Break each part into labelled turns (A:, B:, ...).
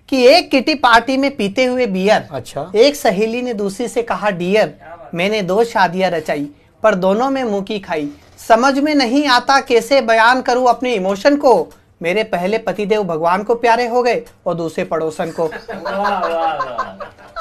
A: कि एक kitty party में पीते हुए बियर,
B: अच्छा,
A: एक सहेली ने दूसरी से कहा डियर, मैंने 2 शादियां रचाई पर दोनों में मुंह की खाई। समझ में नहीं आता कैसे बयान करूं अपने इमोशन को, मेरे पहले पतिदेव भगवान को प्यारे हो गए और दूसरे पड़ोसन को।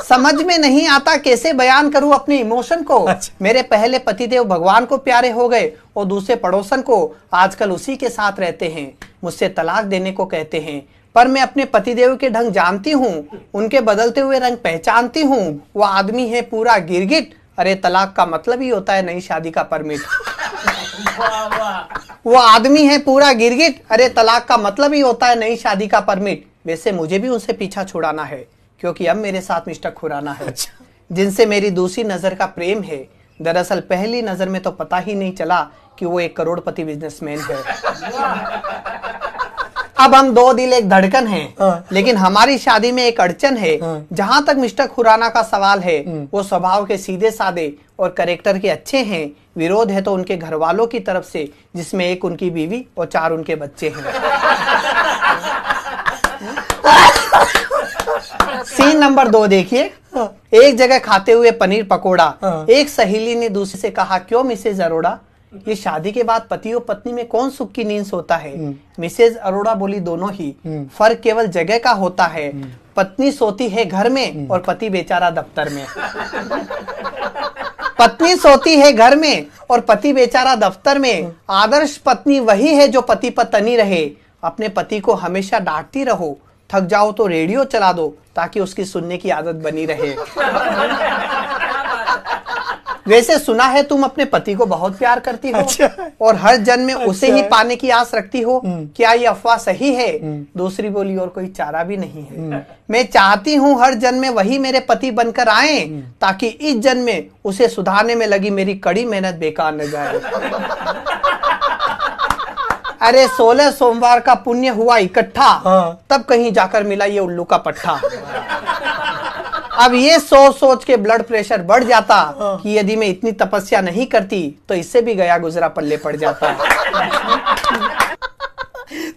A: समझ में नहीं आता कैसे बयान करूं अपने इमोशन को, मेरे पहले पतिदेव भगवान को प्यारे हो गए और दूसरे पड़ोसन को। आजकल उसी के साथ रहते हैं, मुझसे तलाक देने को कहते हैं, पर मैं अपने पतिदेव के ढंग जानती हूँ, उनके बदलते हुए रंग पहचानती हूँ। वो आदमी है पूरा गिरगिट, अरे तलाक का मतलब ही होता है नई शादी का परमिट। वो आदमी है पूरा गिरगिट, अरे तलाक का मतलब ही होता है नई शादी का परमिट। वैसे मुझे भी उनसे पीछा छुड़ाना है, क्योंकि अब मेरे साथ मिस्टर खुराना है, जिनसे मेरी दूसरी नजर का प्रेम है। दरअसल पहली नजर में तो पता ही नहीं चला कि वो एक करोड़पति बिजनेसमैन है। अब हम 2 दिल एक धड़कन हैं, लेकिन हमारी शादी में एक अड़चन है। जहां तक मिस्टर खुराना का सवाल है, वो स्वभाव के सीधे साधे और कैरेक्टर के अच्छे हैं। विरोध है तो उनके घर वालों की तरफ से, जिसमें 1 उनकी बीवी और 4 उनके बच्चे हैं। सीन नंबर 2 देखिए। एक जगह खाते हुए पनीर पकोड़ा, एक सहेली ने दूसरे से कहा, क्यों मिसेज अरोड़ा, ये शादी के बाद पति और पत्नी में कौन सुख की नींद सोता है। मिसेज अरोड़ा बोली, दोनों ही, फर्क केवल जगह का होता है। पत्नी सोती है घर में और पति बेचारा दफ्तर में। पत्नी सोती है घर में और पति बेचारा दफ्तर में। आदर्श पत्नी वही है जो पति पर तनी रहे। अपने पति को हमेशा डांटती रहो, थक जाओ तो रेडियो चला दो ताकि उसकी सुनने की आदत बनी रहे। वैसे सुना है तुम अपने पति को बहुत प्यार करती हो।
B: अच्छा।
A: और हर जन्म में उसे ही पाने की आस रखती हो, क्या ये अफवाह सही है। दूसरी बोली, और कोई चारा भी नहीं है। मैं चाहती हूँ हर जन्म में वही मेरे पति बनकर आए, ताकि इस जन्म में उसे सुधारने में लगी मेरी कड़ी मेहनत बेकार न जाए। अरे 16 सोमवार का पुण्य हुआ इकट्ठा, तब कहीं जाकर मिला ये उल्लू का पट्टा। अब ये सोच के ब्लड प्रेशर बढ़ जाता कि यदि मैं इतनी तपस्या नहीं करती तो इससे भी गया गुजरा पल्ले पड़ जाता।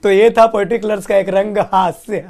B: तो ये था पर्टिकुलर्स का एक रंग हास्य।